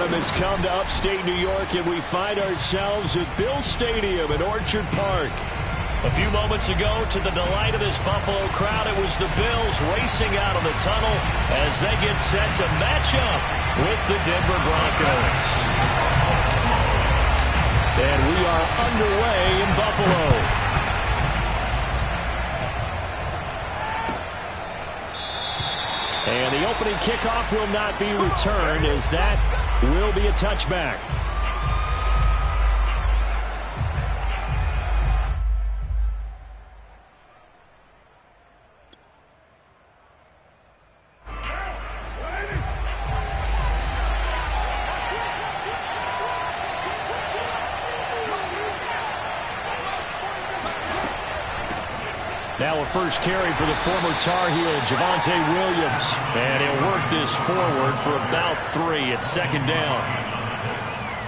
Bottom has come to upstate New York, and we find ourselves at Bill Stadium in Orchard Park. A few moments ago, to the delight of this Buffalo crowd, it was the Bills racing out of the tunnel as they get set to match up with the Denver Broncos. And we are underway in Buffalo. And the opening kickoff will not be returned, as that will be a touchback. Now a first carry for the former Tar Heel, Javonte Williams. And he'll work this forward for about 3 at second down.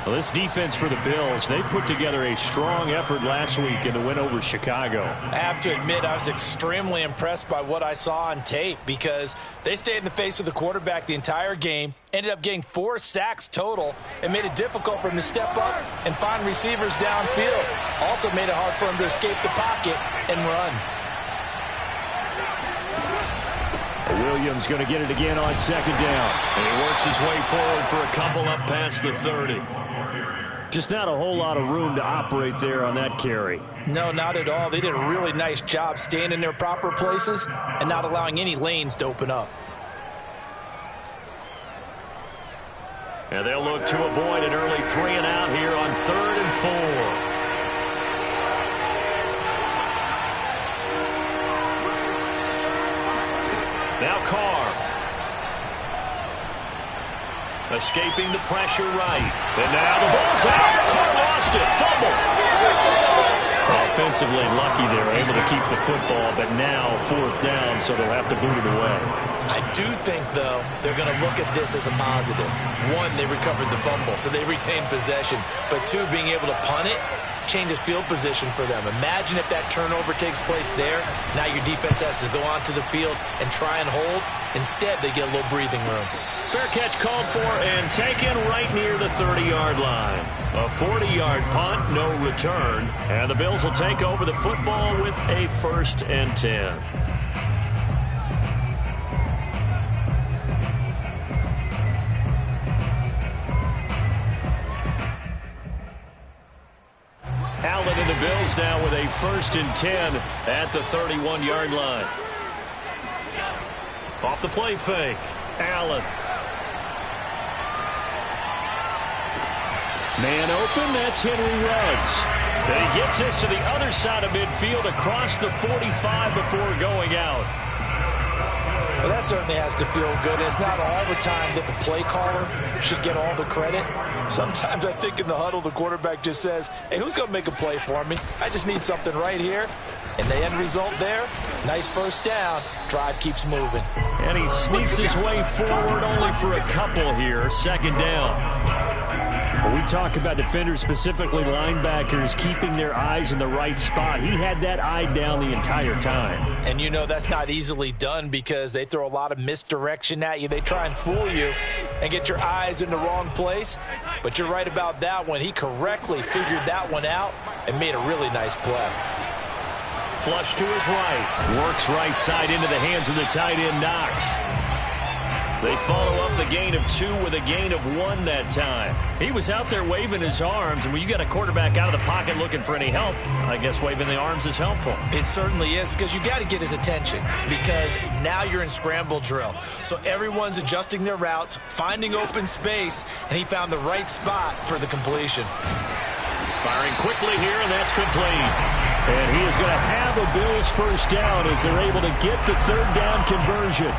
Well, this defense for the Bills, they put together a strong effort last week in the win over Chicago. I have to admit, I was extremely impressed by what I saw on tape because they stayed in the face of the quarterback the entire game, ended up getting 4 sacks total, and made it difficult for him to step up and find receivers downfield. Also made it hard for him to escape the pocket and run. Williams going to get it again on second down. And he works his way forward for a couple up past the 30. Just not a whole lot of room to operate there on that carry. No, not at all. They did a really nice job staying in their proper places and not allowing any lanes to open up. And they'll look to avoid an early 3 and out here on 3rd and 4. Now Carr. Escaping the pressure right. And now the ball's out. Carr lost it. Fumble. Offensively lucky they were able to keep the football, but now 4th down, so they'll have to boot it away. I do think, though, they're going to look at this as a positive. 1, they recovered the fumble, so they retained possession. But 2, being able to punt it changes field position for them. Imagine if that turnover takes place there. Now your defense has to go onto the field and try and hold. Instead, they get a little breathing room. Fair catch called for and taken right near the 30-yard line. A 40-yard punt, no return. And the Bills will take over the football with a 1st and 10. Allen and the Bills now with a 1st and 10 at the 31-yard line. Off the play fake, Allen. Man open, that's Henry Ruggs. And he gets this to the other side of midfield across the 45 before going out. Well, that certainly has to feel good. It's not all the time that the play caller should get all the credit. Sometimes I think in the huddle, the quarterback just says, hey, who's going to make a play for me? I just need something right here. And the end result there, nice 1st down. Drive keeps moving. And he sneaks his way forward only for a couple here. 2nd down. When we talk about defenders, specifically linebackers, keeping their eyes in the right spot, he had that eye down the entire time. And you know that's not easily done because they throw a lot of misdirection at you. They try and fool you and get your eyes in the wrong place. But you're right about that one. He correctly figured that one out and made a really nice play. Flush to his right. Works right side into the hands of the tight end, Knox. They follow up the gain of 2 with a gain of 1 that time. He was out there waving his arms, and when you got a quarterback out of the pocket looking for any help, I guess waving the arms is helpful. It certainly is, because you got to get his attention, because now you're in scramble drill. So everyone's adjusting their routes, finding open space, and he found the right spot for the completion. Firing quickly here, and that's complete. And he is going to have a Bills 1st down as they're able to get the 3rd down conversion.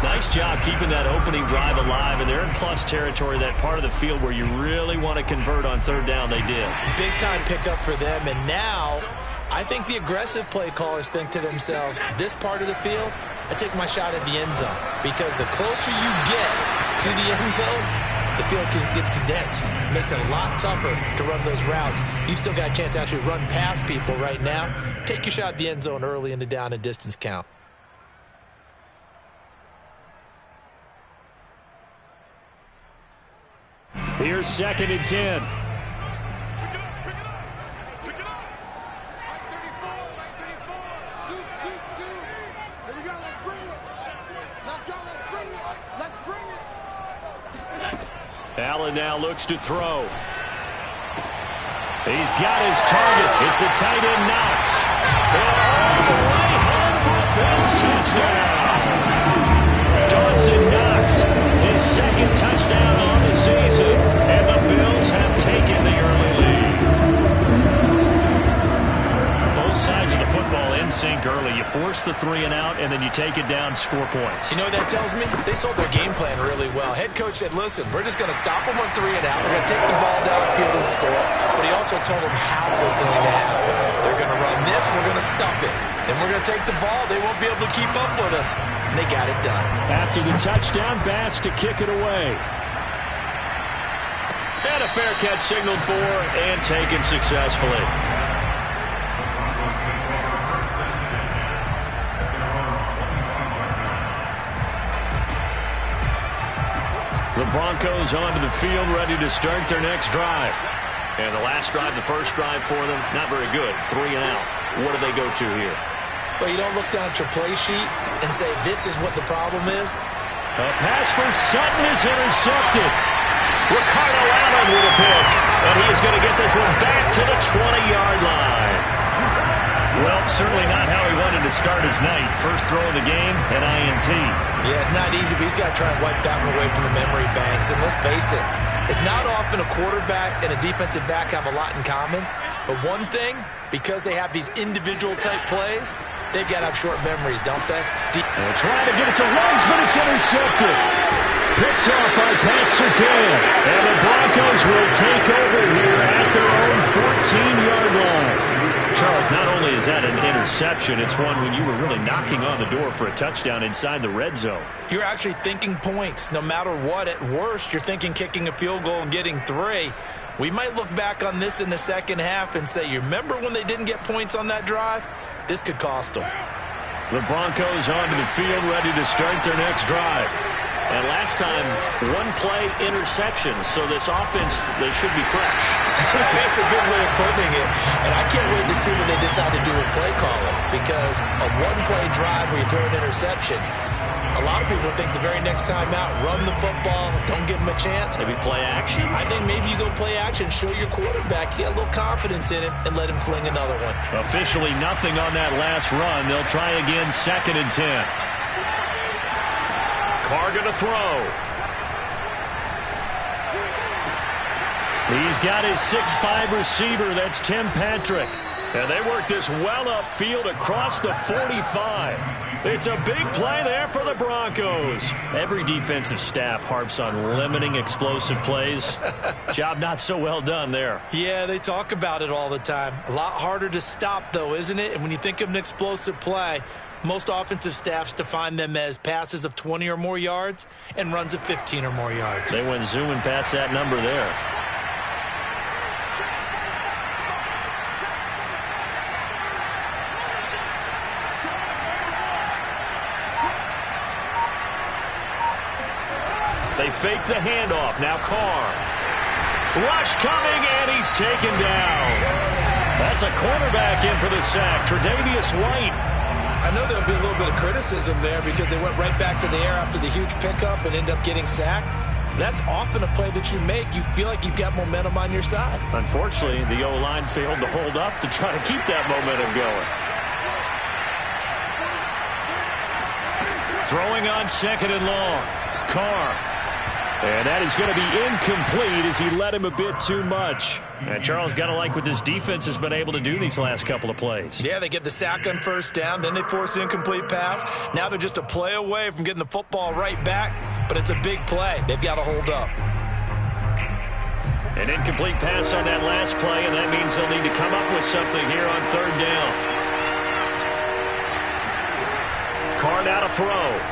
Nice job keeping that opening drive alive, and they're in plus territory, that part of the field where you really want to convert on 3rd down. They did. Big-time pickup for them, and now I think the aggressive play callers think to themselves, this part of the field, I take my shot at the end zone, because the closer you get to the end zone, the field gets condensed. It makes it a lot tougher to run those routes. You still got a chance to actually run past people right now. Take your shot at the end zone early in the down and distance count. Here's 2nd and 10. Allen now looks to throw. He's got his target. It's the tight end, Knox. And all the way home for a Bills touchdown. Dawson Knox, his 2nd touchdown on the season, and the Bills have taken the early lead. Both sides of the football in sync early. You force the 3 and out, and then you take it down, score points. You know what that tells me? They sold their game plan really well. Head coach said, listen, we're just going to stop them on 3 and out. We're going to take the ball downfield and score. But he also told them how it was going to happen. They're going to run this. We're going to stop it. Then we're going to take the ball. They won't be able to keep up with us. And they got it done. After the touchdown, Bass to kick it away. And a fair catch signaled for and taken successfully. The Broncos onto the field, ready to start their next drive. And the last drive, the first drive for them, not very good. 3 and out. What do they go to here? Well, you don't look down at your play sheet and say, this is what the problem is. A pass for Sutton is intercepted. Ricardo Allen with a pick. And he is going to get this one back to the 20-yard line. Well, certainly not how he wanted to start his night. First throw of the game, an INT. Yeah, it's not easy, but he's got to try and wipe that one away from the memory banks. And let's face it, it's not often a quarterback and a defensive back have a lot in common. But one thing, because they have these individual type plays, they've got to have short memories, don't they? They're trying to get it to Ruggs, but it's intercepted. Picked off by Pat Surtain. And the Broncos will take over here at their own 14-yard line. Charles, not only is that an interception, it's one when you were really knocking on the door for a touchdown inside the red zone. You're actually thinking points. No matter what, at worst, you're thinking kicking a field goal and getting 3. We might look back on this in the second half and say, you remember when they didn't get points on that drive? This could cost them. The Broncos onto the field, ready to start their next drive. And last time, 1-play interception, so this offense, they should be fresh. That's a good way of putting it. And I can't wait to see what they decide to do with play calling, because a 1-play drive where you throw an interception, a lot of people think the very next time out, run the football, don't give them a chance. Maybe play action. I think maybe you go play action, show your quarterback, you get a little confidence in him, and let him fling another one. Officially nothing on that last run. They'll try again, 2nd and 10. Carr going to throw. He's got his 6'5" receiver. That's Tim Patrick. And they work this well upfield across the 45. It's a big play there for the Broncos. Every defensive staff harps on limiting explosive plays. Job not so well done there. Yeah, they talk about it all the time. A lot harder to stop, though, isn't it? And when you think of an explosive play, most offensive staffs define them as passes of 20 or more yards and runs of 15 or more yards. They went zooming past that number there. They fake the handoff. Now Carr. Rush coming, and he's taken down. That's a cornerback in for the sack. Tre'Davious White. I know there'll be a little bit of criticism there because they went right back to the air after the huge pickup and end up getting sacked. That's often a play that you make. You feel like you've got momentum on your side. Unfortunately, the O-line failed to hold up to try to keep that momentum going. Throwing on 2nd and long. Carr. And that is going to be incomplete as he led him a bit too much. And Charles, got to like what this defense has been able to do these last couple of plays. Yeah, they get the sack on first down, then they force the incomplete pass. Now they're just a play away from getting the football right back, but it's a big play. They've got to hold up. An incomplete pass on that last play, and that means they'll need to come up with something here on 3rd down. Carr now to throw.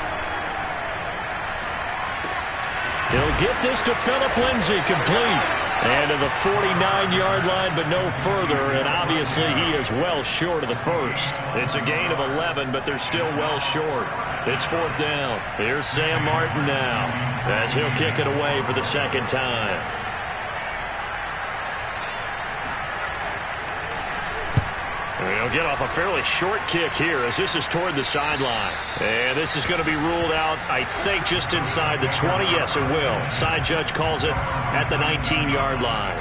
He'll get this to Phillip Lindsay, complete. And to the 49-yard line, but no further. And obviously he is well short of the first. It's a gain of 11, but they're still well short. It's 4th down. Here's Sam Martin now, as he'll kick it away for the 2nd time. get off a fairly short kick here as this is toward the sideline. And this is going to be ruled out, I think, just inside the 20. Yes, it will. Side judge calls it at the 19-yard line.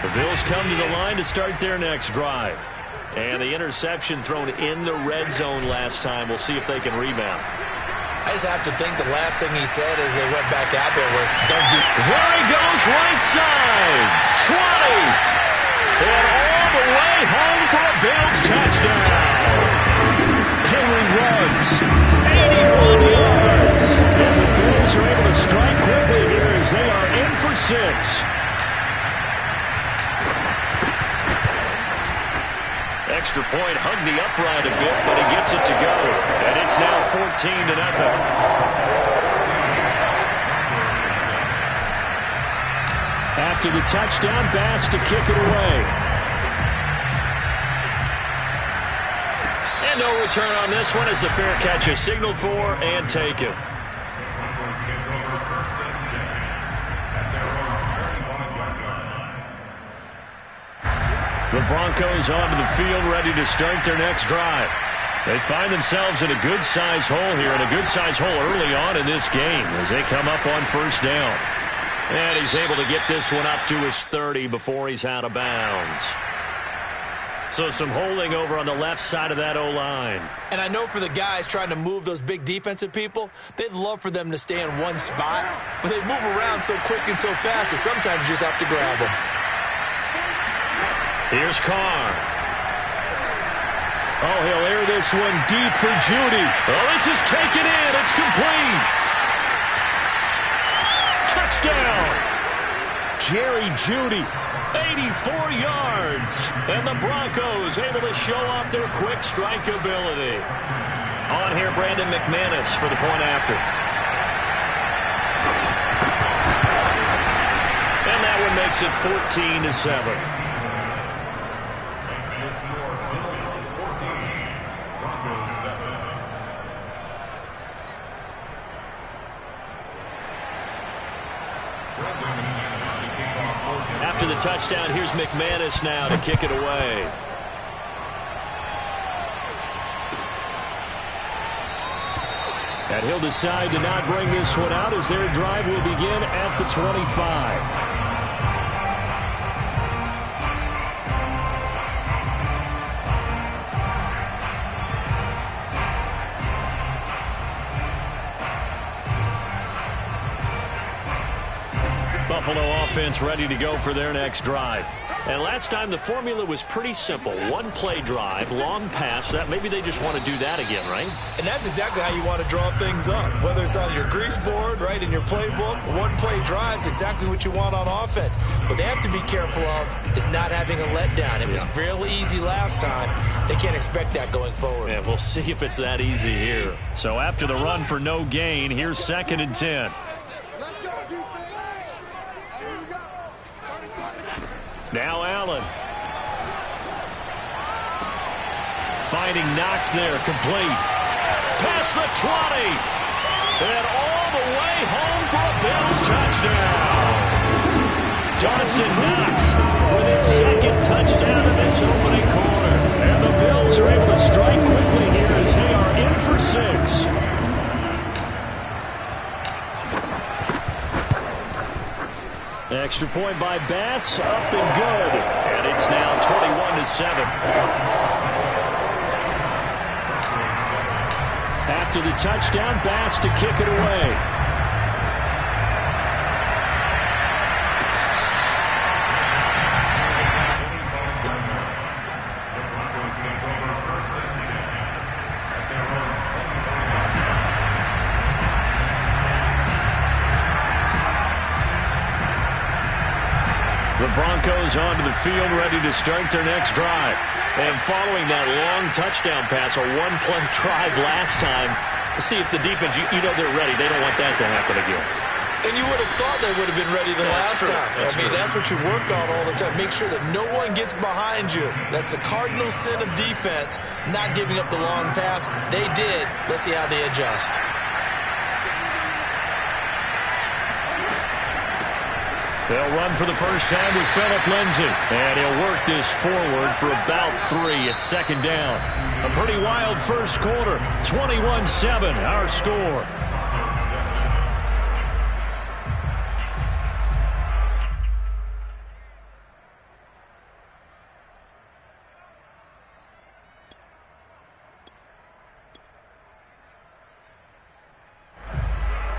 The Bills come to the line to start their next drive. And the interception thrown in the red zone last time. We'll see if they can rebound. I just have to think the last thing he said as they went back out there was, don't do... There he goes, right side. 20. And all the way home for a Bills touchdown. Henry runs 81 yards. And the Bills are able to strike quickly here as they are in for 6. Extra point, hugged the upright a bit, but he gets it to go. And it's now 14-0. After the touchdown, Bass to kick it away. And no return on this one as the fair catch is signaled for and taken. The Broncos onto the field, ready to start their next drive. They find themselves in a good-sized hole here, and a good-sized hole early on in this game as they come up on first down. And he's able to get this one up to his 30 before he's out of bounds. So some holding over on the left side of that O-line. And I know for the guys trying to move those big defensive people, they'd love for them to stay in one spot, but they move around so quick and so fast that sometimes you just have to grab them. Here's Carr. Oh, he'll air this one deep for Judy. Oh, this is taken in. It's complete. Touchdown. Jerry Judy, 84 yards. And the Broncos able to show off their quick strike ability. On here, Brandon McManus for the point after. And that one makes it 14-7. After the touchdown, here's McManus now to kick it away. And he'll decide to not bring this one out as their drive will begin at the 25. Buffalo offense ready to go for their next drive. And last time the formula was pretty simple. One play drive, long pass. That maybe they just want to do that again, right? And that's exactly how you want to draw things up. Whether it's on your grease board, right, in your playbook, one play drive is exactly what you want on offense. What they have to be careful of is not having a letdown. It was fairly easy last time. They can't expect that going forward. Yeah, we'll see if it's that easy here. So after the run for no gain, here's 2nd and 10. Now Allen. Finding Knox there, complete. Past the 20. And all the way home for a Bills touchdown. Dawson Knox with his 2nd touchdown in this opening quarter. And the Bills are able to strike quickly here as they are in for 6. Extra point by Bass, up and good. And it's now 21-7. After the touchdown, Bass to kick it away. The Broncos onto the field, ready to start their next drive. And following that long touchdown pass, a one-play drive last time, see if the defense, you know they're ready. They don't want that to happen again. And you would have thought they would have been ready the last time. That's what you work on all the time. Make sure that no one gets behind you. That's the cardinal sin of defense, not giving up the long pass. They did. Let's see how they adjust. They'll run for the first time with Phillip Lindsay. And he'll work this forward for about 3 at second down. A pretty wild first quarter. 21-7, our score.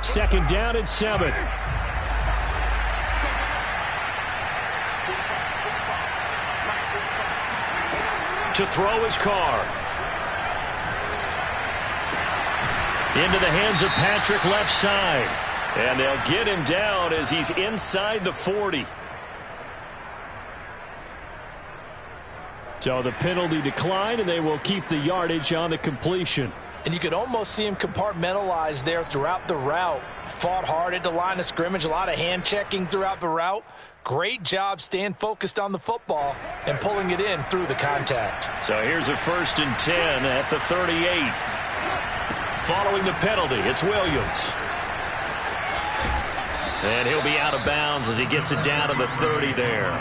Second down and 7. To throw his Carr. Into the hands of Patrick left side. And they'll get him down as he's inside the 40. So the penalty declined, and they will keep the yardage on the completion. And you could almost see him compartmentalize there throughout the route. Fought hard at the line of scrimmage, a lot of hand checking throughout the route. Great job staying focused on the football and pulling it in through the contact. So here's a 1st and 10 at the 38. Following the penalty, it's Williams. And he'll be out of bounds as he gets it down to the 30 there.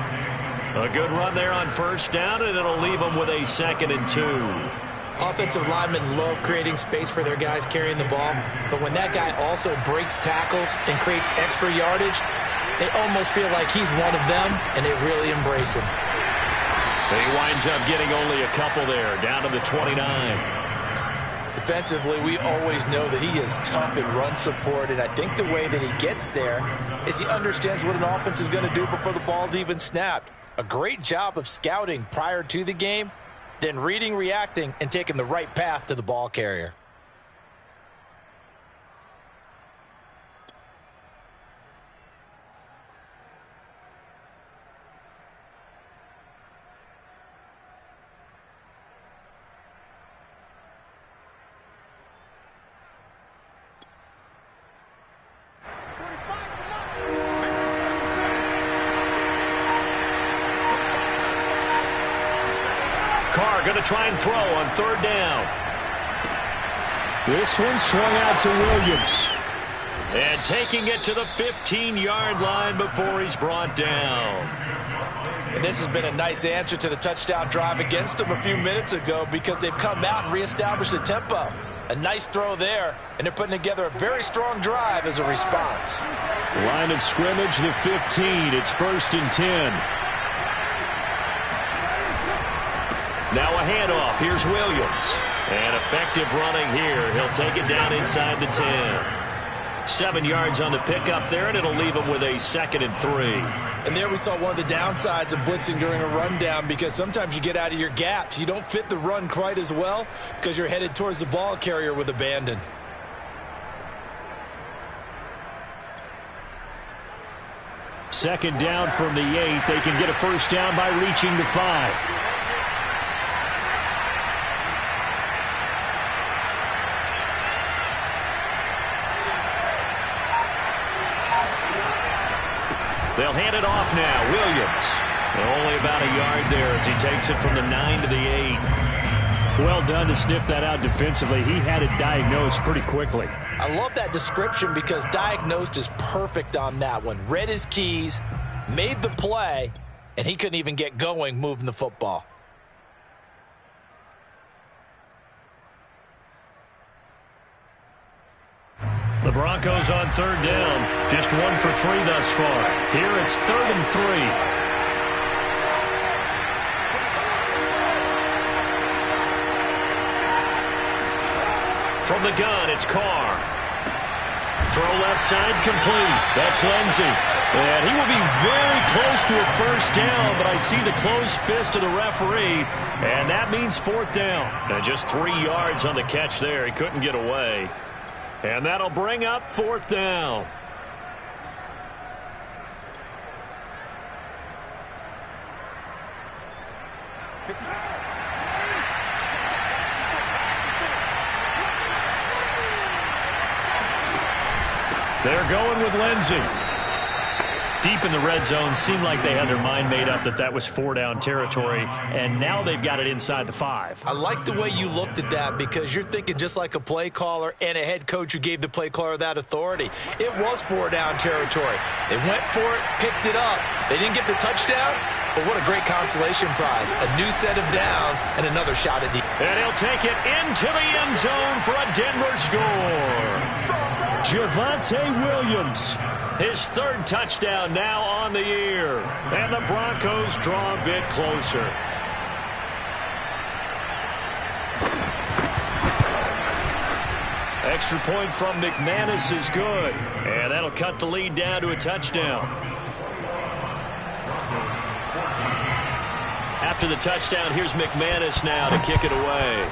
A good run there on first down, and it'll leave him with a 2nd and 2. Offensive linemen love creating space for their guys carrying the ball, but when that guy also breaks tackles and creates extra yardage, they almost feel like he's one of them, and they really embrace him. He winds up getting only a couple there, down to the 29. Defensively, we always know that he is tough in run support, and I think the way that he gets there is he understands what an offense is going to do before the ball's even snapped. A great job of scouting prior to the game, then reading, reacting, and taking the right path to the ball carrier. Going to try and throw on 3rd down. This one swung out to Williams. And taking it to the 15-yard line before he's brought down. And this has been a nice answer to the touchdown drive against them a few minutes ago because they've come out and reestablished the tempo. A nice throw there, and they're putting together a very strong drive as a response. Line of scrimmage, the 15. It's 1st and 10. Now a handoff. Here's Williams. And effective running here. He'll take it down inside the 10. 7 yards on the pickup there, and it'll leave him with a 2nd and 3. And there we saw one of the downsides of blitzing during a rundown because sometimes you get out of your gaps. You don't fit the run quite as well because you're headed towards the ball carrier with abandon. Second down from the 8. They can get a first down by reaching the 5. They'll hand it off now. Williams. Only about a yard there as he takes it from the 9 to the 8. Well done to sniff that out defensively. He had it diagnosed pretty quickly. I love that description because diagnosed is perfect on that one. Read his keys, made the play, and he couldn't even get going moving the football. The Broncos on 3rd down. Just 1 for 3 thus far. Here it's 3rd and 3. From the gun, it's Carr. Throw left side complete. That's Lindsay. And he will be very close to a first down, but I see the closed fist of the referee, and that means 4th down. And just 3 yards on the catch there. He couldn't get away. And that'll bring up 4th down. They're going with Lindsay. Deep in the red zone, seemed like they had their mind made up that was 4-down territory, and now they've got it inside the 5. I like the way you looked at that because you're thinking just like a play caller and a head coach who gave the play caller that authority. It was 4-down territory. They went for it, picked it up. They didn't get the touchdown, but what a great consolation prize. A new set of downs and another shot at the... And he'll take it into the end zone for a Denver score. Javonte Williams. His third touchdown now on the year. And the Broncos draw a bit closer. Extra point from McManus is good. And that'll cut the lead down to a touchdown. After the touchdown, here's McManus now to kick it away.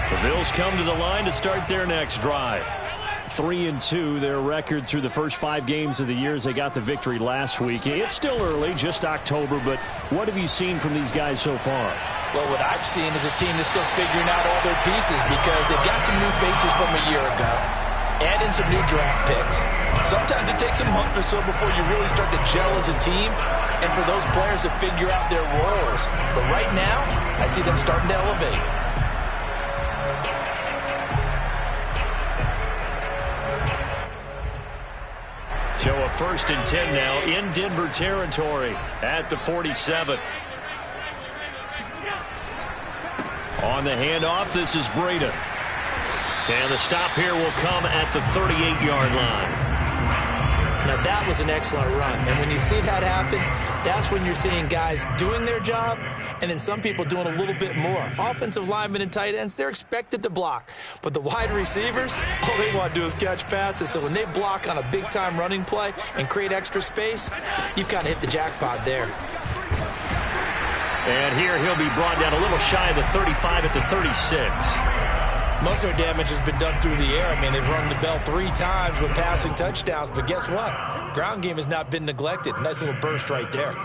The Bills come to the line to start their next drive. 3-2, their record through the first 5 games of the year as they got the victory last week. It's still early, just October, but what have you seen from these guys so far? Well, what I've seen is a team that's still figuring out all their pieces because they've got some new faces from a year ago. Add in some new draft picks. Sometimes it takes a month or so before you really start to gel as a team and for those players to figure out their roles. But right now, I see them starting to elevate. So a 1st and 10 now in Denver territory at the 47. On the handoff, this is Breida. And the stop here will come at the 38-yard line. Now, that was an excellent run. And when you see that happen, that's when you're seeing guys doing their job and then some people doing a little bit more. Offensive linemen and tight ends, they're expected to block. But the wide receivers, all they want to do is catch passes. So when they block on a big-time running play and create extra space, you've kind of hit the jackpot there. And here he'll be brought down a little shy of the 35 at the 36. Most of their damage has been done through the air. I mean, they've rung the bell 3 times with passing touchdowns. But guess what? Ground game has not been neglected. Nice little burst right there.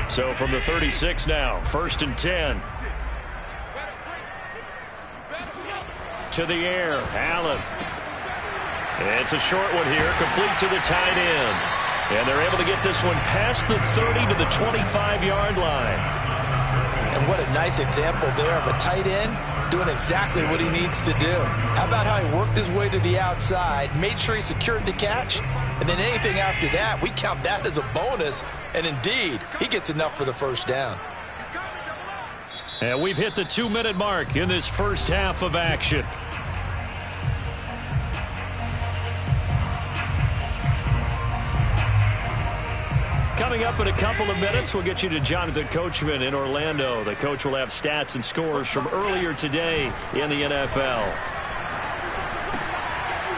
So from the 36 now, 1st and 10. To the air, Allen. It's a short one here, complete to the tight end. And they're able to get this one past the 30 to the 25-yard line. And what a nice example there of a tight end doing exactly what he needs to do. How about how he worked his way to the outside, made sure he secured the catch, and then anything after that, we count that as a bonus. And indeed, he gets enough for the first down. And we've hit the 2-minute mark in this first half of action. Coming up in a couple of minutes, we'll get you to Jonathan Coachman in Orlando. The coach will have stats and scores from earlier today in the NFL.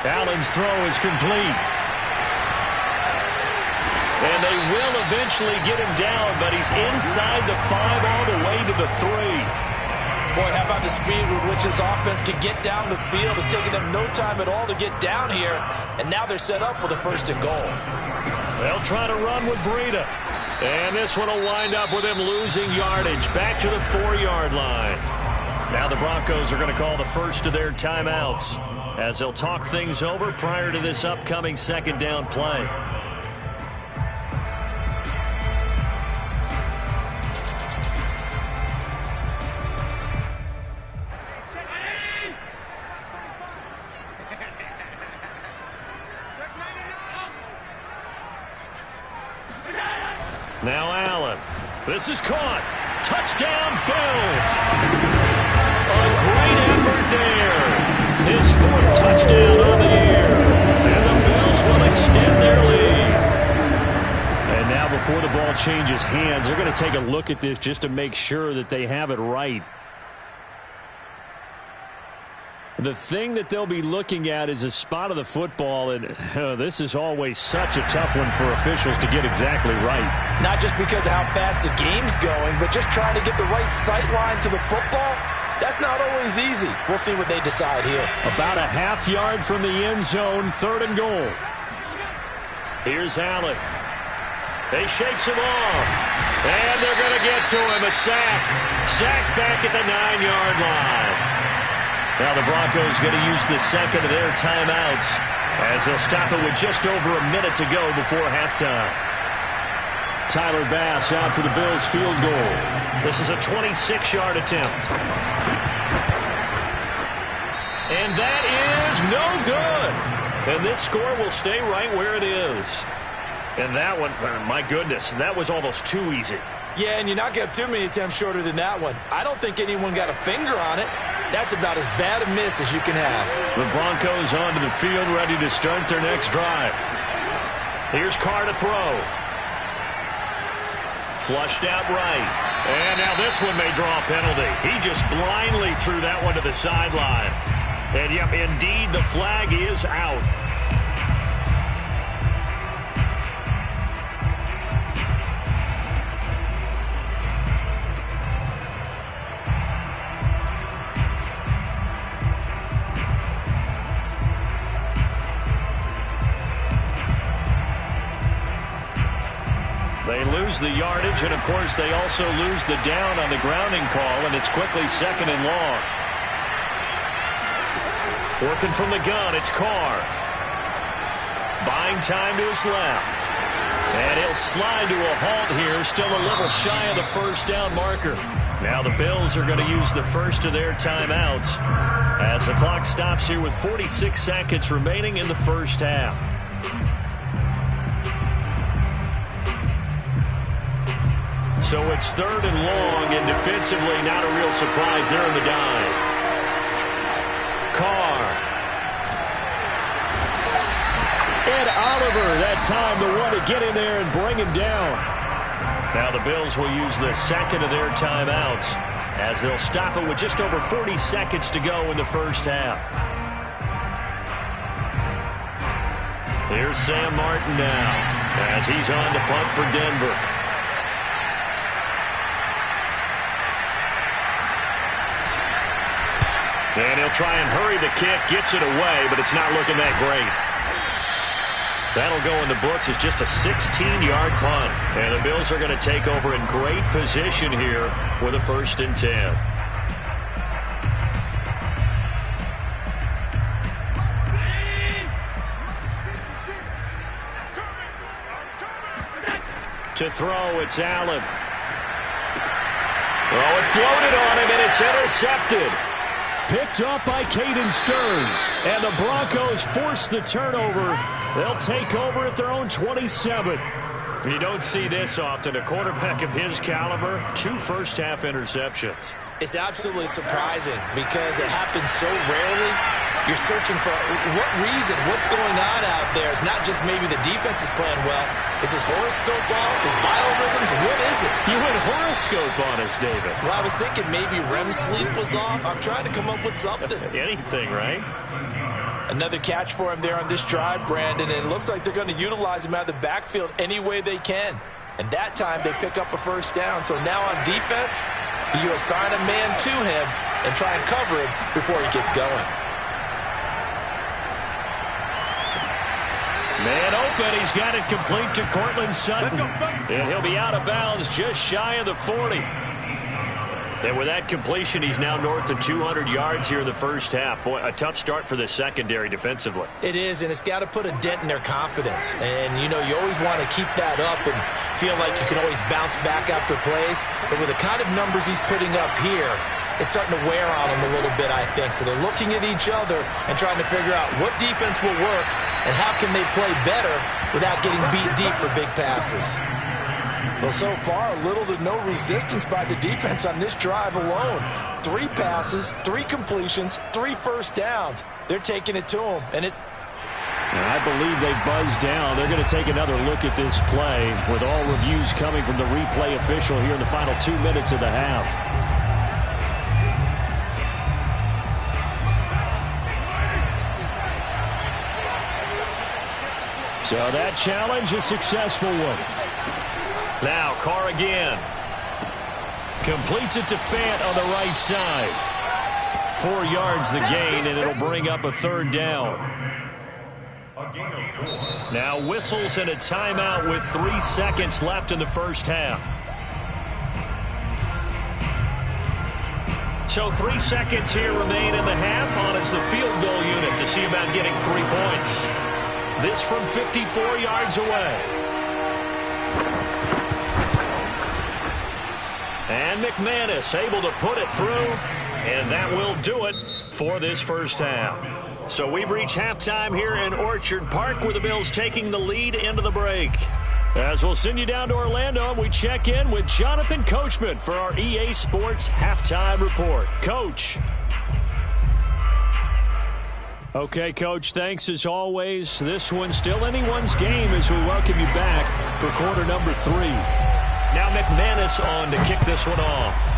Allen's throw is complete. And they will eventually get him down, but he's inside the 5 all the way to the 3. Boy, how about the speed with which this offense can get down the field? It's taken them no time at all to get down here, and now they're set up for the 1st and goal. They'll try to run with Breida. And this one will wind up with him losing yardage back to the 4-yard line. Now the Broncos are going to call the first of their timeouts as they'll talk things over prior to this upcoming 2nd down play. Now Allen. This is caught. Touchdown, Bills. A great effort there. His 4th touchdown on the year. And the Bills will extend their lead. And now before the ball changes hands, they're going to take a look at this just to make sure that they have it right. The thing that they'll be looking at is a spot of the football, and this is always such a tough one for officials to get exactly right. Not just because of how fast the game's going, but just trying to get the right sight line to the football. That's not always easy. We'll see what they decide here. About a half yard from the end zone, 3rd and goal. Here's Allen. He shakes him off. And they're going to get to him. A sack. Sack back at the 9-yard line. Now the Broncos going to use the second of their timeouts as they'll stop it with just over a minute to go before halftime. Tyler Bass out for the Bills field goal. This is a 26-yard attempt. And that is no good. And this score will stay right where it is. And that one, my goodness, that was almost too easy. Yeah, and you're not going to have too many attempts shorter than that one. I don't think anyone got a finger on it. That's about as bad a miss as you can have. The Broncos onto the field, ready to start their next drive. Here's Carr to throw. Flushed out right. And now this one may draw a penalty. He just blindly threw that one to the sideline. And, yep, indeed, the flag is out. They lose the yardage, and, of course, they also lose the down on the grounding call, and it's quickly second and long. Working from the gun, it's Carr. Buying time to his left. And he'll slide to a halt here, still a little shy of the first down marker. Now the Bills are going to use the first of their timeouts as the clock stops here with 46 seconds remaining in the first half. So it's third and long, and defensively not a real surprise there in the dime. Carr. And Oliver, that time the one to get in there and bring him down. Now the Bills will use the second of their timeouts as they'll stop it with just over 40 seconds to go in the first half. Here's Sam Martin now as he's on to punt for Denver. And he'll try and hurry the kick, gets it away, but it's not looking that great. That'll go in the books as just a 16-yard punt. And the Bills are going to take over in great position here with a 1st and 10. To throw, it's Allen. Oh, it floated on him, and it's intercepted. Picked up by Caden Stearns. And the Broncos force the turnover. They'll take over at their own 27. You don't see this often. A quarterback of his caliber, 2 first-half interceptions. It's absolutely surprising because it happens so rarely. You're searching for what reason, what's going on out there. It's not just maybe the defense is playing well. Is his horoscope off? His biorhythms? What is it? You went horoscope on us, David. Well, I was thinking maybe REM sleep was off. I'm trying to come up with something. Anything, right? Another catch for him there on this drive, Brandon, and it looks like they're going to utilize him out of the backfield any way they can. And that time they pick up a first down. So now on defense, you assign a man to him and try and cover him before he gets going. Man open, he's got it complete to Cortland Sutton. And he'll be out of bounds just shy of the 40. And with that completion, he's now north of 200 yards here in the first half. Boy, a tough start for the secondary defensively. It is, and it's got to put a dent in their confidence. And, you know, you always want to keep that up and feel like you can always bounce back after plays. But with the kind of numbers he's putting up here, it's starting to wear on them a little bit, I think. So they're looking at each other and trying to figure out what defense will work and how can they play better without getting beat deep for big passes. Well, so far, little to no resistance by the defense on this drive alone. 3 passes, 3 completions, 3 first downs. They're taking it to them, and it's... And I believe they buzzed down. They're going to take another look at this play with all reviews coming from the replay official here in the final 2 minutes of the half. So that challenge, a successful one. Now, Carr again. Completes it to Fant on the right side. 4 yards the gain, and it'll bring up a 3rd down. A gain of Now whistles and a timeout with 3 seconds left in the first half. So 3 seconds here remain in the half. On it's the field goal unit to see about getting 3 points. This from 54 yards away. And McManus able to put it through. And that will do it for this first half. So we've reached halftime here in Orchard Park with the Bills taking the lead into the break. As we'll send you down to Orlando, we check in with Jonathan Coachman for our EA Sports Halftime Report. Coach. Okay, Coach, thanks as always. This one's still anyone's game as we welcome you back for quarter number 3. Now McManus on to kick this one off.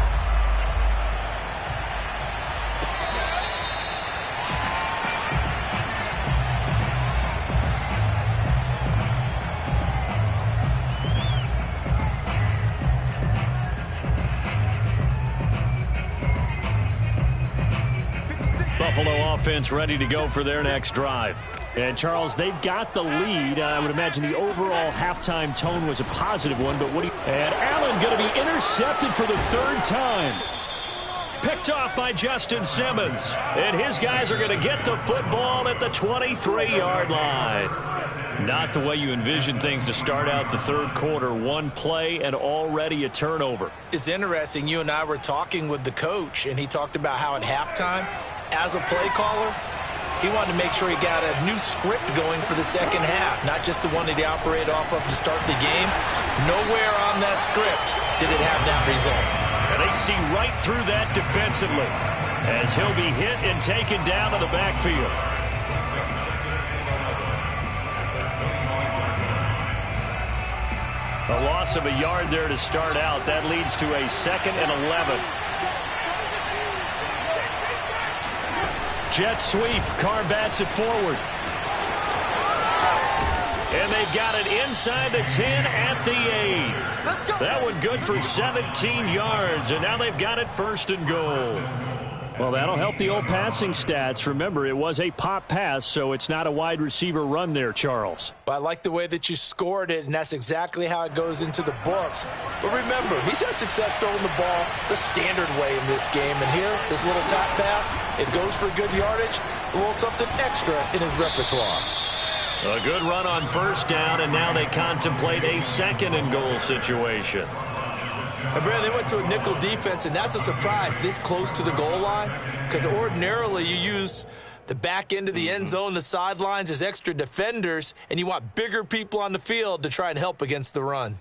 Buffalo offense ready to go for their next drive. And, Charles, they've got the lead. I would imagine the overall halftime tone was a positive one, but what do you... And Allen going to be intercepted for the 3rd time. Picked off by Justin Simmons. And his guys are going to get the football at the 23-yard line. Not the way you envision things to start out the 3rd quarter. 1 play and already a turnover. It's interesting. You and I were talking with the coach, and he talked about how at halftime, as a play caller, he wanted to make sure he got a new script going for the second half, not just the one that he operated off of to start the game. Nowhere on that script did it have that result. And they see right through that defensively as he'll be hit and taken down to the backfield. A loss of a yard there to start out. That leads to a 2nd and 11. Jet sweep. Carr bats it forward. And they've got it inside the 10 at the 8. That one good for 17 yards. And now they've got it 1st and goal. Well, that'll help the old passing stats. Remember, it was a pop pass, so it's not a wide receiver run there, Charles. Well, I like the way that you scored it, and that's exactly how it goes into the books. But remember, he's had success throwing the ball the standard way in this game. And here, this little top pass, it goes for good yardage, a little something extra in his repertoire. A good run on 1st down, and now they contemplate a 2nd and goal situation. And Brandon, they went to a nickel defense, and that's a surprise this close to the goal line, because ordinarily you use the back end of the end zone, the sidelines as extra defenders, and you want bigger people on the field to try and help against the run.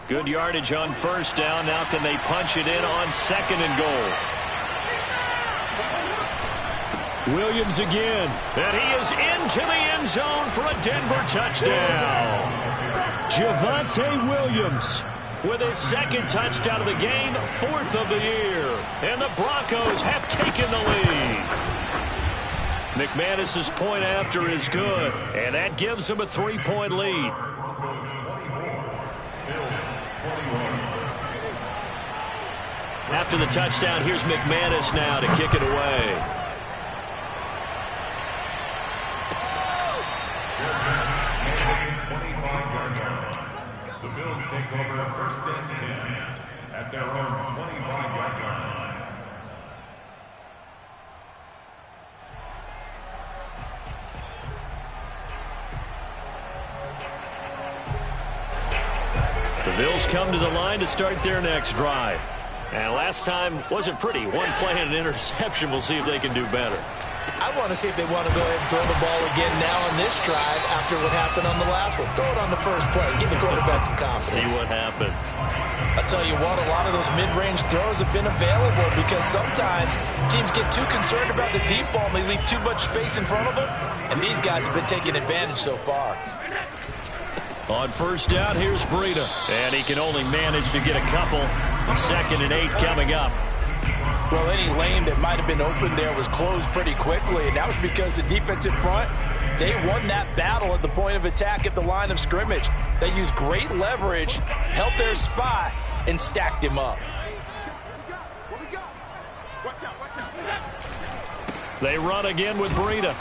Good yardage on 1st down. Now can they punch it in on 2nd and goal? Williams again. And he is into the end zone for a Denver touchdown. Javonte Williams with his 2nd touchdown of the game, 4th of the year. And the Broncos have taken the lead. McManus's point after is good, and that gives him a 3-point lead. After the touchdown, here's McManus now to kick it away. The Bills take over 1st and 10 at their own 25-yard line. The Bills come to the line to start their next drive. And last time wasn't pretty. 1 play and an interception. We'll see if they can do better. I want to see if they want to go ahead and throw the ball again now on this drive after what happened on the last one. Throw it on the first play. Give the quarterback some confidence. See what happens. I'll tell you what, a lot of those mid-range throws have been available because sometimes teams get too concerned about the deep ball and they leave too much space in front of them. And these guys have been taking advantage so far. On 1st down, here's Breida. And he can only manage to get a couple. 2nd and 8 coming up. Well, any lane that might have been open there was closed pretty quickly, and that was because the defensive front, they won that battle at the point of attack at the line of scrimmage. They used great leverage, held their spot, and stacked him up. They run again with Breida.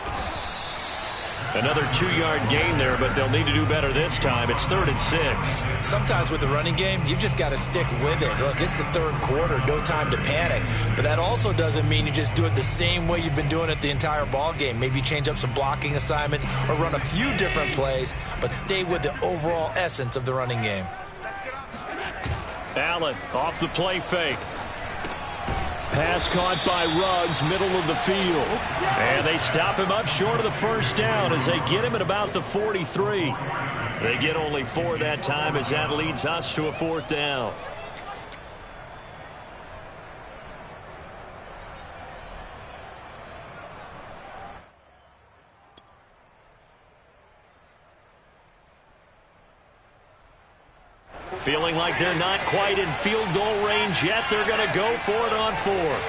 Another 2-yard gain there, but they'll need to do better this time. It's 3rd and 6. Sometimes with the running game, you've just got to stick with it. Look, it's the 3rd quarter, no time to panic. But that also doesn't mean you just do it the same way you've been doing it the entire ball game. Maybe change up some blocking assignments or run a few different plays, but stay with the overall essence of the running game. Allen off the play fake. Pass caught by Ruggs, middle of the field. And they stop him up short of the first down as they get him at about the 43. They get only 4 that time as that leads us to a 4th down. Feeling like they're not quite in field goal range yet. They're going to go for it on 4th.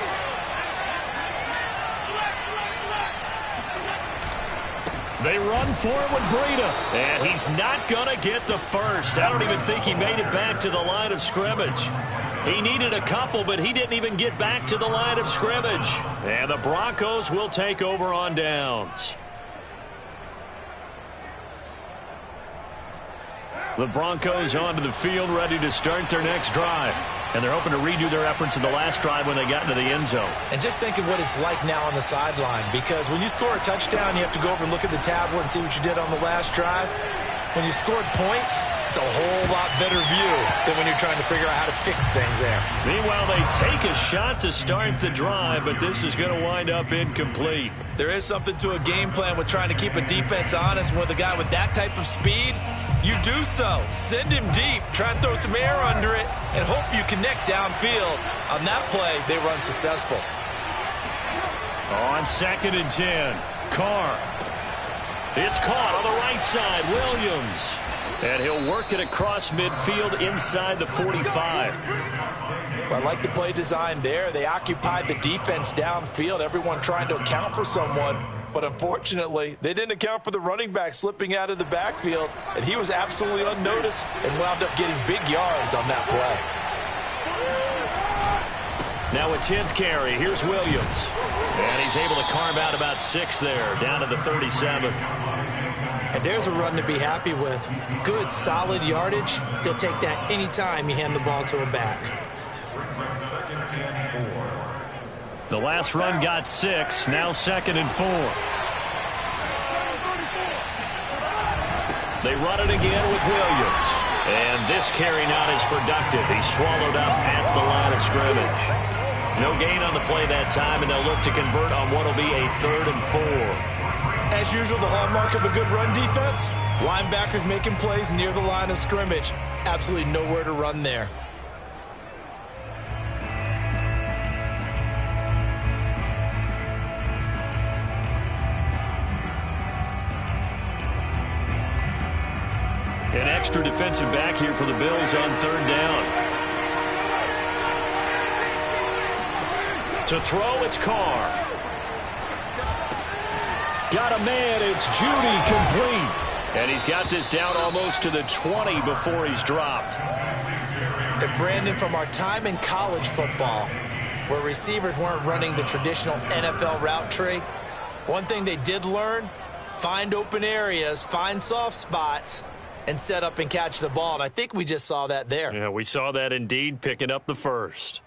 They run for it with Breida. And he's not going to get the first. I don't even think he made it back to the line of scrimmage. He needed a couple, but he didn't even get back to the line of scrimmage. And the Broncos will take over on downs. The Broncos onto the field, ready to start their next drive. And they're hoping to redo their efforts in the last drive when they got into the end zone. And just think of what it's like now on the sideline, because when you score a touchdown, you have to go over and look at the tablet and see what you did on the last drive. When you scored points, it's a whole lot better view than when you're trying to figure out how to fix things there. Meanwhile, they take a shot to start the drive, but this is going to wind up incomplete. There is something to a game plan with trying to keep a defense honest. With a guy with that type of speed, you do so. Send him deep, try and throw some air under it, and hope you connect downfield. On that play, they run successful. On 2nd and 10, Carr. It's caught on the right side, Williams. And he'll work it across midfield inside the 45. Well, I like the play design there. They occupied the defense downfield, everyone trying to account for someone. But unfortunately, they didn't account for the running back slipping out of the backfield, and he was absolutely unnoticed and wound up getting big yards on that play. Now a 10th carry. Here's Williams. And he's able to carve out about 6 there, down to the 37. And there's a run to be happy with. Good, solid yardage. He'll take that anytime you hand the ball to him back. The last run got 6. Now 2nd and 4. They run it again with Williams. And this carry not as productive. He's swallowed up at the line of scrimmage. No gain on the play that time, and they'll look to convert on what will be a 3rd and 4. As usual, the hallmark of a good run defense, linebackers making plays near the line of scrimmage. Absolutely nowhere to run there. An extra defensive back here for the Bills on 3rd down. To throw, it's Carr. Got a man, it's Judy, complete. And he's got this down almost to the 20 before he's dropped. And Brandon, from our time in college football, where receivers weren't running the traditional NFL route tree, one thing they did learn, find open areas, find soft spots, and set up and catch the ball. And I think we just saw that there. Yeah, we saw that indeed, picking up the first.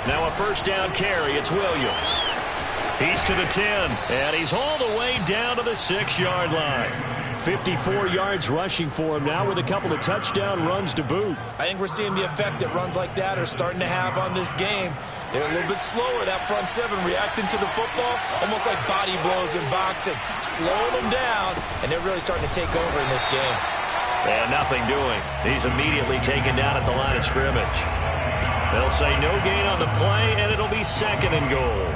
Now a 1st down carry. It's Williams. He's to the 10, and he's all the way down to the 6-yard line. 54 yards rushing for him now with a couple of touchdown runs to boot. I think we're seeing the effect that runs like that are starting to have on this game. They're a little bit slower, that front 7, reacting to the football, almost like body blows in boxing. Slowing them down, and they're really starting to take over in this game. And nothing doing. He's immediately taken down at the line of scrimmage. They'll say no gain on the play, and it'll be 2nd and goal.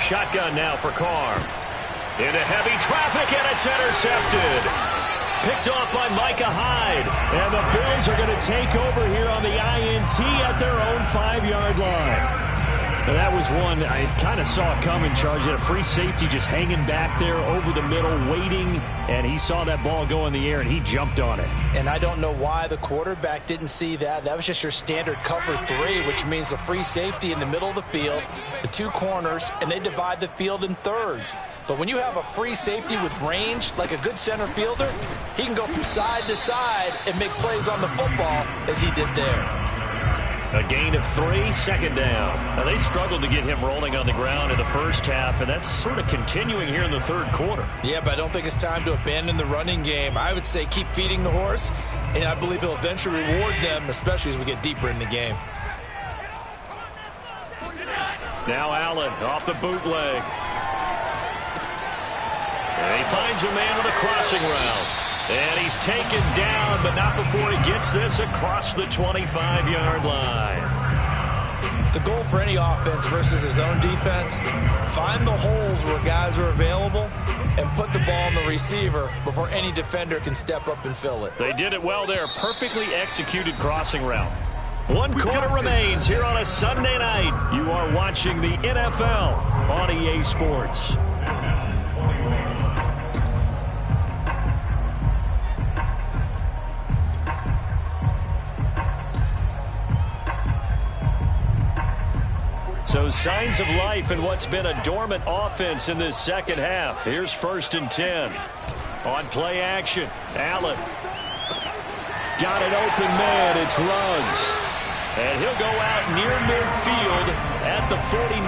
Shotgun now for Carr. Into heavy traffic, and it's intercepted. Picked off by Micah Hyde. And the Bills are going to take over here on the INT at their own 5-yard line. That was one I kind of saw coming, Charles. He had a free safety just hanging back there over the middle, waiting, and he saw that ball go in the air, and he jumped on it. And I don't know why the quarterback didn't see that. That was just your standard cover 3, which means the free safety in the middle of the field, the 2 corners, and they divide the field in thirds. But when you have a free safety with range, like a good center fielder, he can go from side to side and make plays on the football as he did there. A gain of 3, second down. Now, they struggled to get him rolling on the ground in the first half, and that's sort of continuing here in the third quarter. Yeah, but I don't think it's time to abandon the running game. I would say keep feeding the horse, and I believe he'll eventually reward them, especially as we get deeper in the game. Now Allen off the bootleg. And he finds a man with a crossing route. And he's taken down, but not before he gets this across the 25-yard line. The goal for any offense versus his own defense, find the holes where guys are available and put the ball on the receiver before any defender can step up and fill it. They did it well there. Perfectly executed crossing route. 1 quarter remains here on a Sunday night. You are watching the NFL on EA Sports. So signs of life in what's been a dormant offense in this second half. Here's 1st and 10. On play action, Allen. Got an open man, it's Ruggs. And he'll go out near midfield at the 49.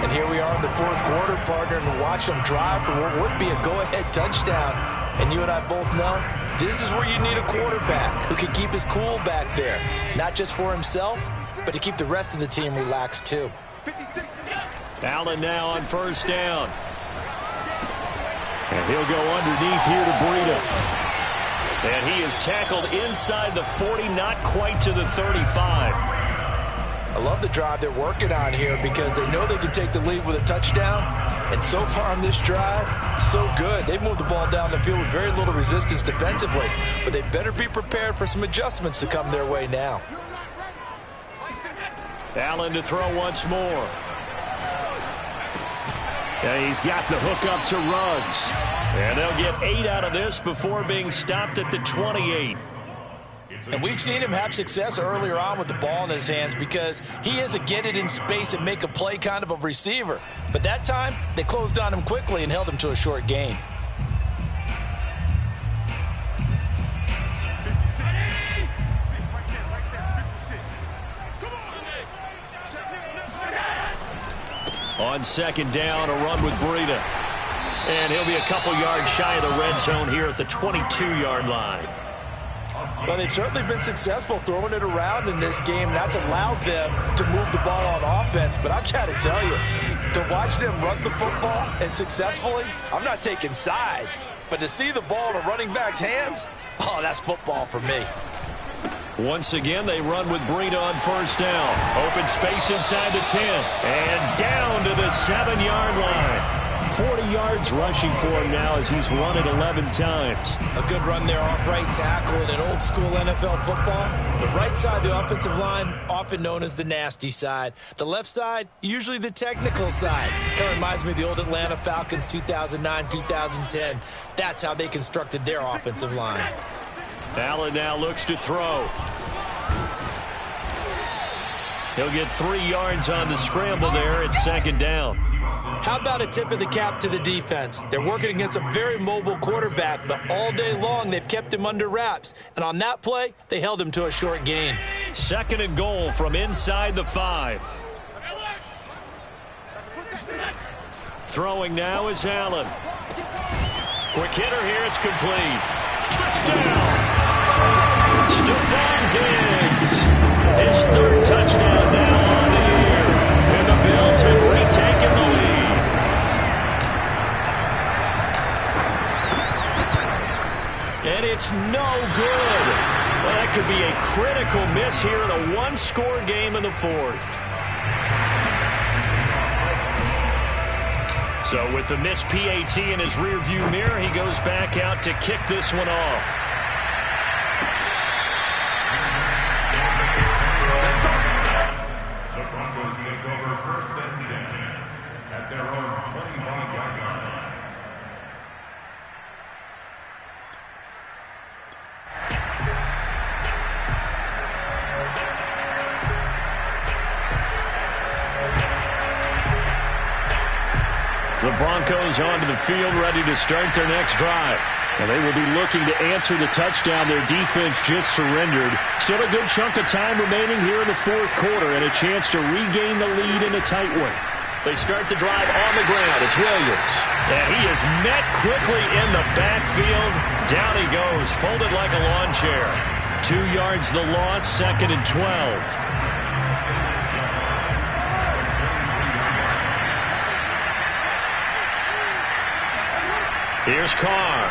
And here we are in the fourth quarter, partner, and watch them drive for what would be a go-ahead touchdown. And you and I both know this is where you need a quarterback who can keep his cool back there. Not just for himself, but to keep the rest of the team relaxed too. Allen now on 1st down. And he'll go underneath here to Breida. And he is tackled inside the 40, not quite to the 35. I love the drive they're working on here because they know they can take the lead with a touchdown. And so far on this drive, so good. They've moved the ball down the field with very little resistance defensively. But they better be prepared for some adjustments to come their way now. Allen to throw once more. And he's got the hook up to Ruggs. And they'll get 8 out of this before being stopped at the 28. And we've seen him have success earlier on with the ball in his hands because he is a get it in space and make a play kind of a receiver. But that time, they closed on him quickly and held him to a short gain. On 2nd down, a run with Breida. And he'll be a couple yards shy of the red zone here at the 22-yard line. Well, they've certainly been successful throwing it around in this game. That's allowed them to move the ball on offense. But I've got to tell you, to watch them run the football and successfully, I'm not taking sides. But to see the ball in a running back's hands, oh, that's football for me. Once again, they run with Breida on 1st down. Open space inside the 10. And down to the 7-yard line. 40 yards rushing for him now as he's run it 11 times. A good run there off right tackle in an old-school NFL football. The right side of the offensive line, often known as the nasty side. The left side, usually the technical side. Kind of reminds me of the old Atlanta Falcons 2009, 2010. That's how they constructed their offensive line. Allen now looks to throw. He'll get 3 yards on the scramble there at 2nd down. How about a tip of the cap to the defense? They're working against a very mobile quarterback, but all day long they've kept him under wraps. And on that play, they held him to a short gain. 2nd and goal from inside the 5. Throwing now is Allen. Quick hitter here, it's complete. Touchdown! Stephon Diggs. His 3rd touchdown now on the year. And the Bills have retaken the lead. And it's no good. Well, that could be a critical miss here in a 1-score game in the 4th. So with the missed PAT in his rearview mirror, he goes back out to kick this one off. The Broncos take over 1st and 10 at their own 25-yard line. The Broncos onto the field, ready to start their next drive. And they will be looking to answer the touchdown their defense just surrendered. Still a good chunk of time remaining here in the fourth quarter and a chance to regain the lead in a tight one. They start the drive on the ground. It's Williams. And he is met quickly in the backfield. Down he goes, folded like a lawn chair. 2 yards the loss, 2nd and 12. Here's Carr.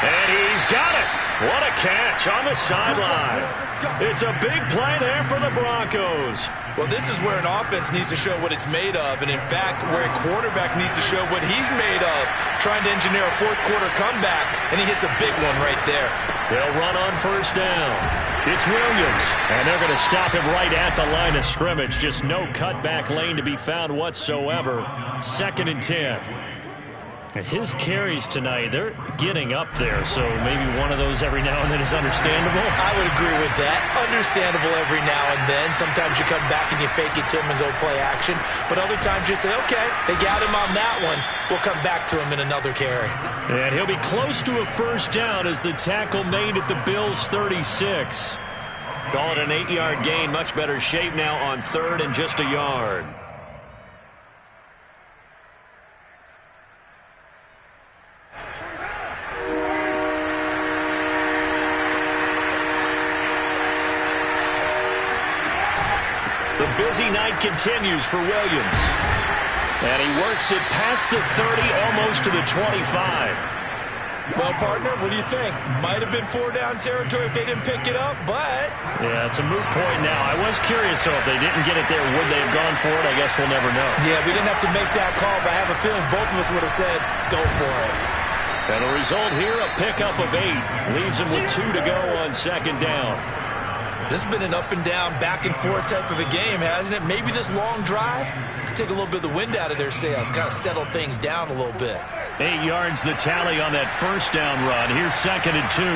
And he's got it. What a catch on the sideline. It's a big play there for the Broncos. Well, this is where an offense needs to show what it's made of, and in fact, where a quarterback needs to show what he's made of, trying to engineer a fourth quarter comeback, and he hits a big one right there. They'll run on 1st down. It's Williams, and they're going to stop him right at the line of scrimmage. Just no cutback lane to be found whatsoever. 2nd and 10. His carries tonight, they're getting up there, so maybe one of those every now and then is understandable. I would agree with that. Understandable every now and then. Sometimes you come back and you fake it to him and go play action. But other times you say, okay, they got him on that one. We'll come back to him in another carry. And he'll be close to a 1st down as the tackle made at the Bills' 36. Call it an 8-yard gain. Much better shape now on 3rd and just a yard. The busy night continues for Williams. And he works it past the 30, almost to the 25. Well, partner, what do you think? Might have been 4-down territory if they didn't pick it up, but... Yeah, it's a moot point now. I was curious, though, if they didn't get it there, would they have gone for it? I guess we'll never know. Yeah, we didn't have to make that call, but I have a feeling both of us would have said, go for it. And the result here, a pickup of 8. Leaves him with 2 to go on 2nd down. This has been an up-and-down, back-and-forth type of a game, hasn't it? Maybe this long drive could take a little bit of the wind out of their sails, kind of settle things down a little bit. 8 yards the tally on that 1st down run. Here's 2nd and 2.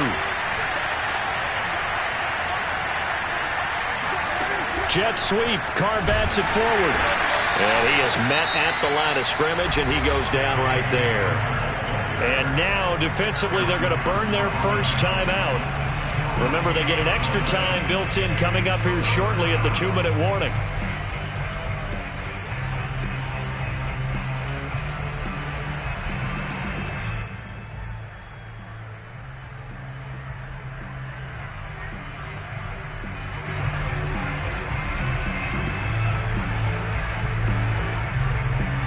Jet sweep. Carr bats it forward. And he is met at the line of scrimmage, and he goes down right there. And now, defensively, they're going to burn their first time out. Remember, they get an extra time built in coming up here shortly at the 2-minute warning.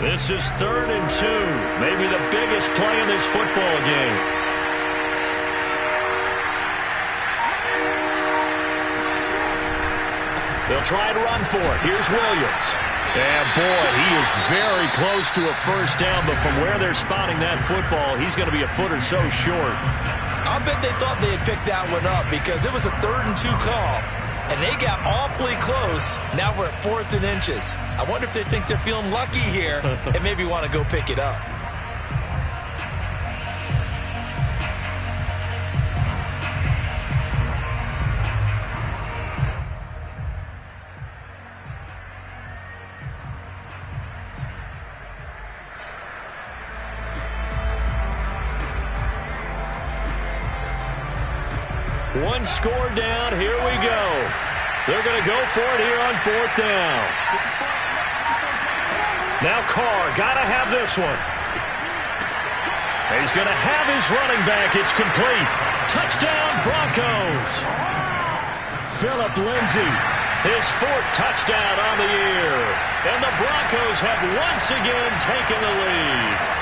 This is 3rd and 2. Maybe the biggest play in this football game. They'll try to run for it. Here's Williams. And, boy, he is very close to a 1st down, but from where they're spotting that football, he's going to be a foot or so short. I'll bet they thought they had picked that one up because it was a 3rd and 2 call, and they got awfully close. Now we're at 4th and inches. I wonder if they think they're feeling lucky here and maybe want to go pick it up. One score down. Here we go. They're going to go for it here on 4th down. Now Carr, got to have this one. He's going to have his running back. It's complete. Touchdown, Broncos. Phillip Lindsay, his 4th touchdown on the year. And the Broncos have once again taken the lead.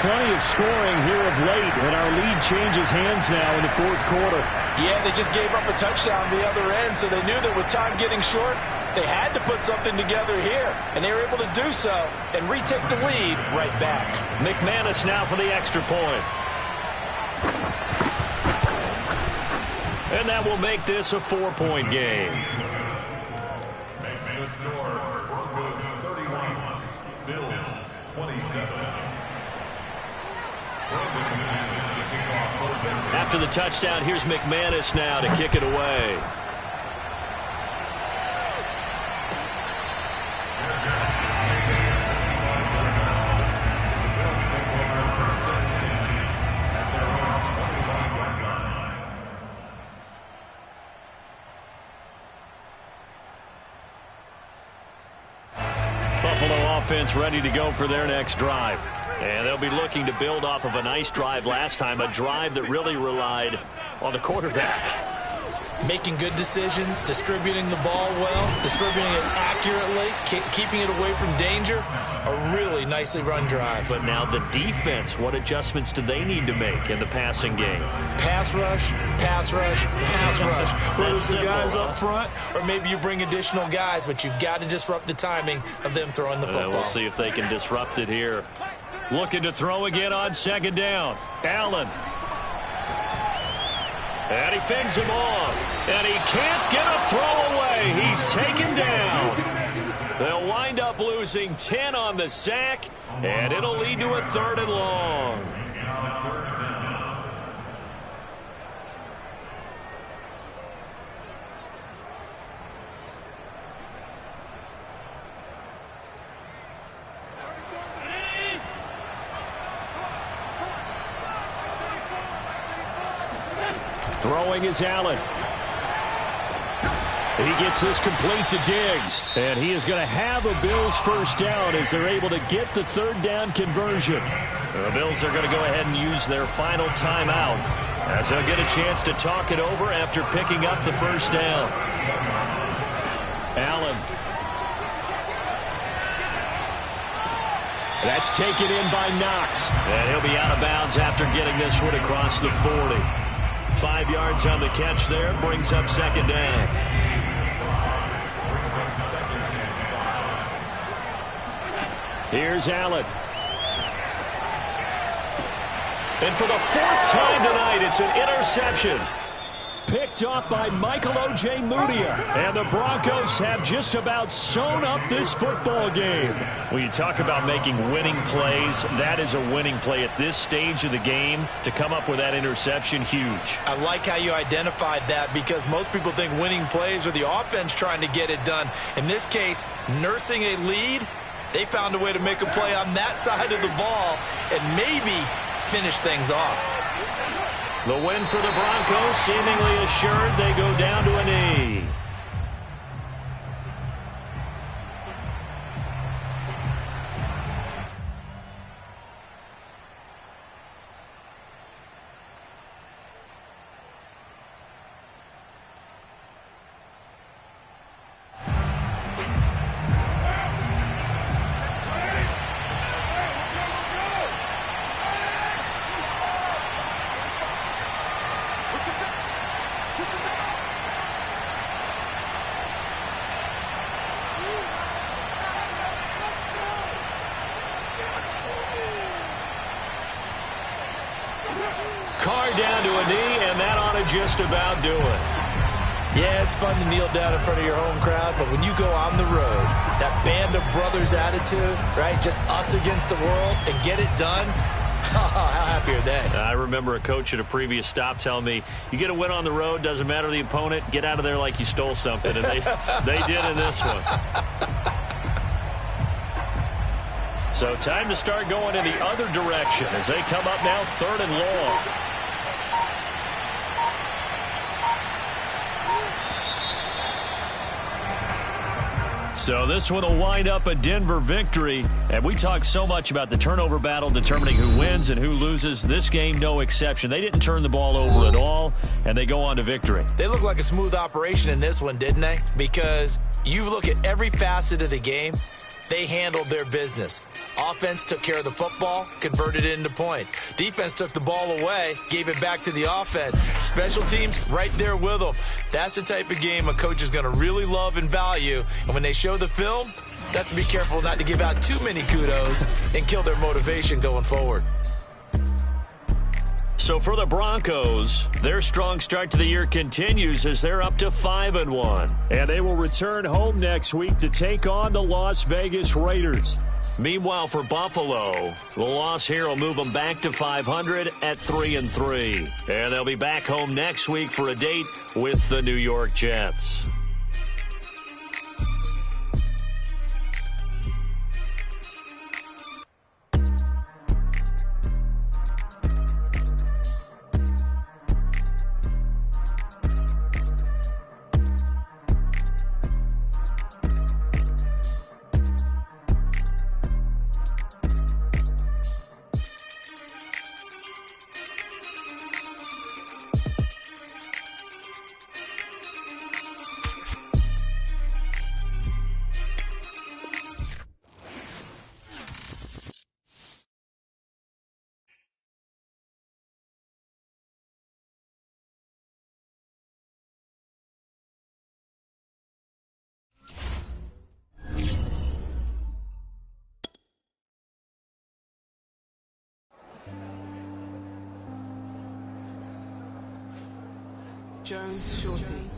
Plenty of scoring here of late, and our lead changes hands now in the 4th quarter. Yeah, they just gave up a touchdown the other end, so they knew that with time getting short, They had to put something together here, and they were able to do so and retake the lead right back. McManus now for the extra point. And that will make this a 4-point game. Makes the score Broncos 31, Bills 27. After the touchdown, here's McManus now to kick it away. Buffalo offense ready to go for their next drive. And they'll be looking to build off of a nice drive last time, a drive that really relied on the quarterback. Making good decisions, distributing the ball well, distributing it accurately, keeping it away from danger. A really nicely run drive. But now the defense, what adjustments do they need to make in the passing game? Pass rush, pass rush, pass rush. Whether it's the guys up front or maybe you bring additional guys, but you've got to disrupt the timing of them throwing the football. We'll see if they can disrupt it here. Looking to throw again on second down. Allen. And he fends him off. And he can't get a throw away. He's taken down. They'll wind up losing 10 on the sack, and it'll lead to a 3rd and long. Throwing is Allen. He gets this complete to Diggs. And he is going to have a Bills first down as they're able to get the 3rd down conversion. The Bills are going to go ahead and use their final timeout as they'll get a chance to talk it over after picking up the first down. Allen. That's taken in by Knox. And he'll be out of bounds after getting this one across the 40. 5 yards on the catch there, brings up second down. Here's Allen. And for the 4th time tonight, it's an interception. Picked off by Michael O.J. Mudia. And the Broncos have just about sewn up this football game. When you talk about making winning plays, that is a winning play at this stage of the game. To come up with that interception, huge. I like how you identified that because most people think winning plays are the offense trying to get it done. In this case, nursing a lead, they found a way to make a play on that side of the ball and maybe finish things off. The win for the Broncos, seemingly assured. They go down to a knee. Carr down to a knee, and that ought to just about do it. Yeah, it's fun to kneel down in front of your home crowd, but when you go on the road, that band of brothers attitude, right, just us against the world, and get it done, how happy are they? I remember a coach at a previous stop telling me, you get a win on the road, doesn't matter the opponent, get out of there like you stole something, and they did in this one. So time to start going in the other direction as they come up now 3rd and long. So this one will wind up a Denver victory. And we talk so much about the turnover battle determining who wins and who loses. This game, no exception. They didn't turn the ball over at all, and they go on to victory. They look like a smooth operation in this one, didn't they? Because You look at every facet of the game, they handled their business. Offense took care of the football, converted it into points. Defense took the ball away, gave it back to the offense. Special teams, right there with them. That's the type of game a coach is going to really love and value. And when they show the film, that's to be careful not to give out too many kudos and kill their motivation going forward. So for the Broncos, their strong start to the year continues as they're up to 5-1. And they will return home next week to take on the Las Vegas Raiders. Meanwhile, for Buffalo, the loss here will move them back to 500 at 3-3. And they'll be back home next week for a date with the New York Jets. Jones Shorty.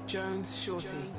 Jones Shorty.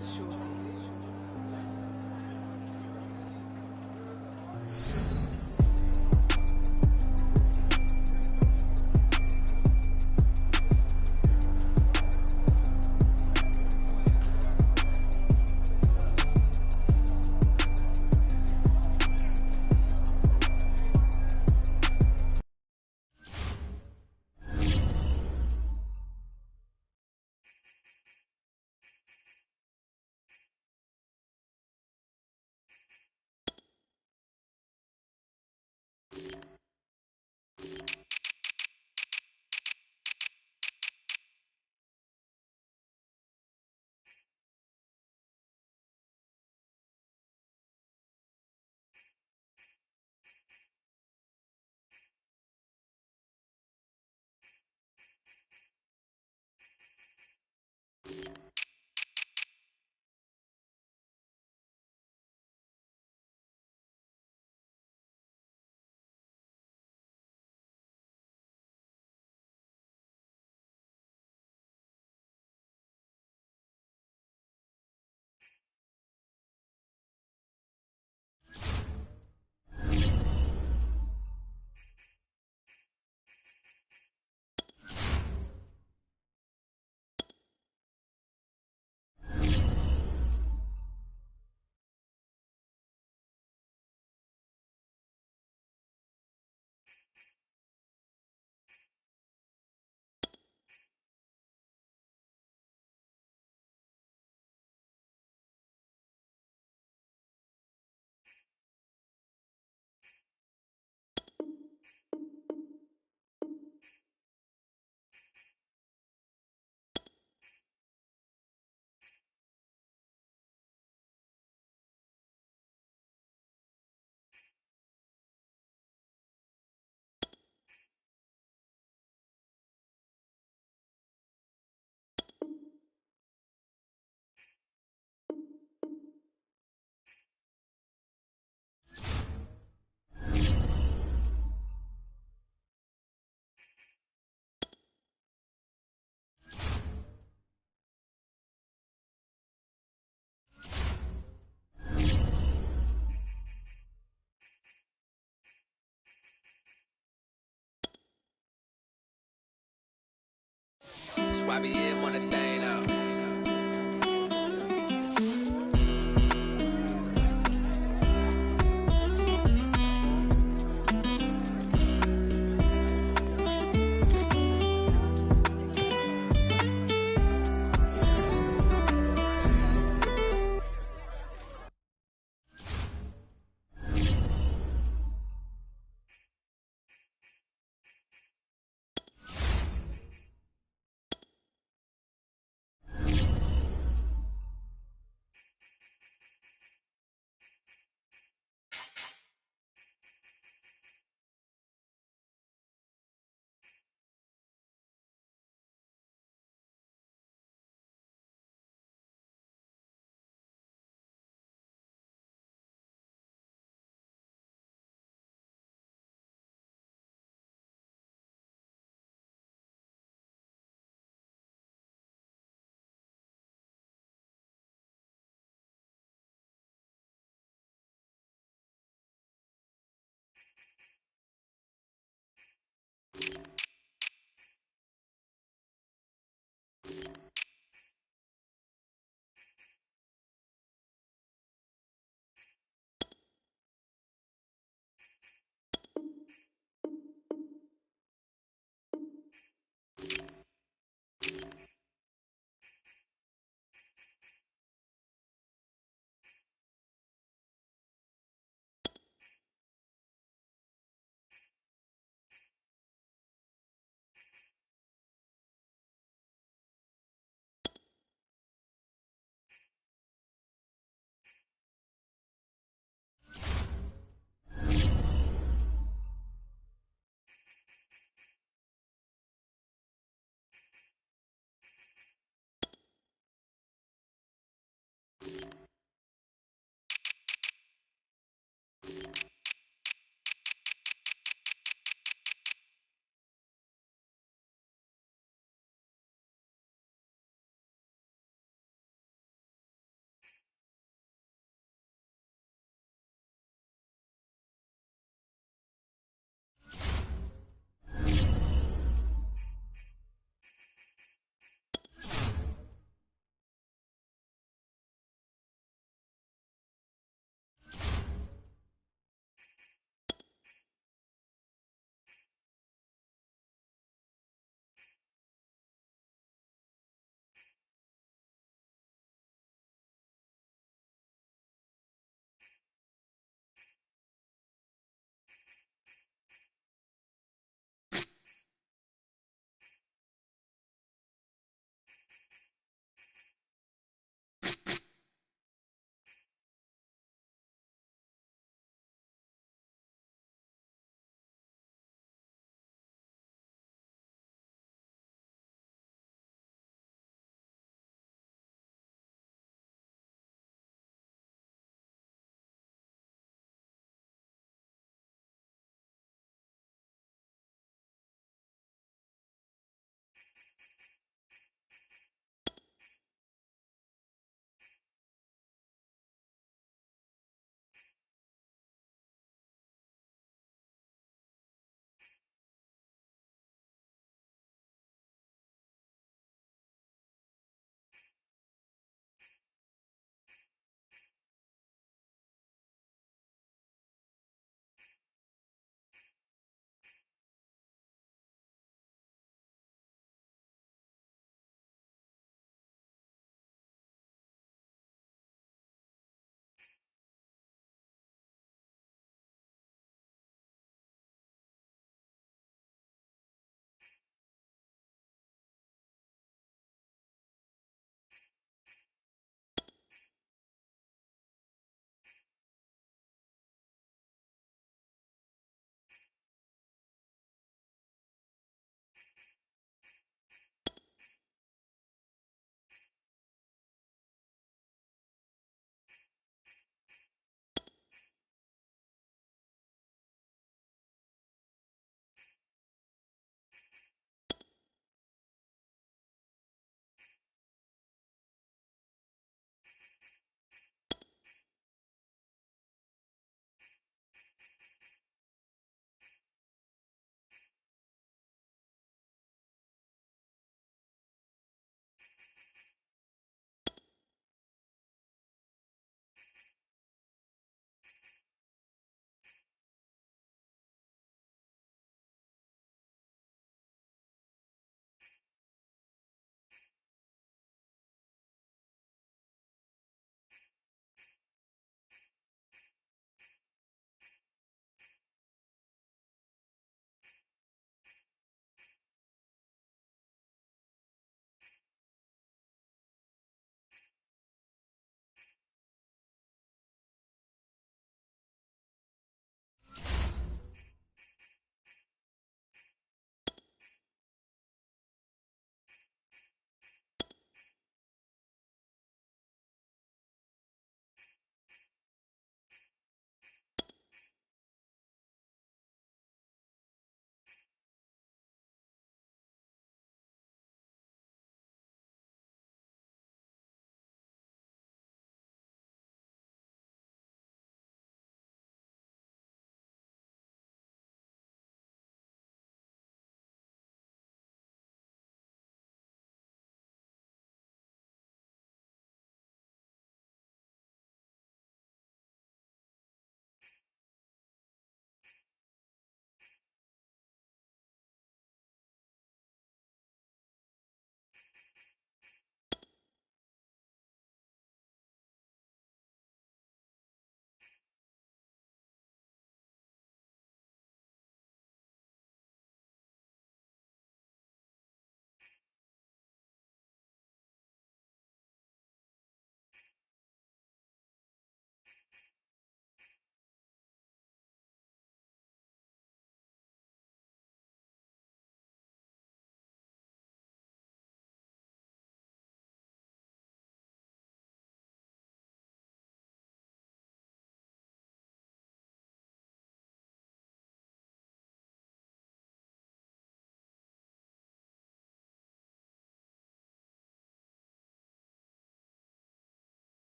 I be in one of thing out.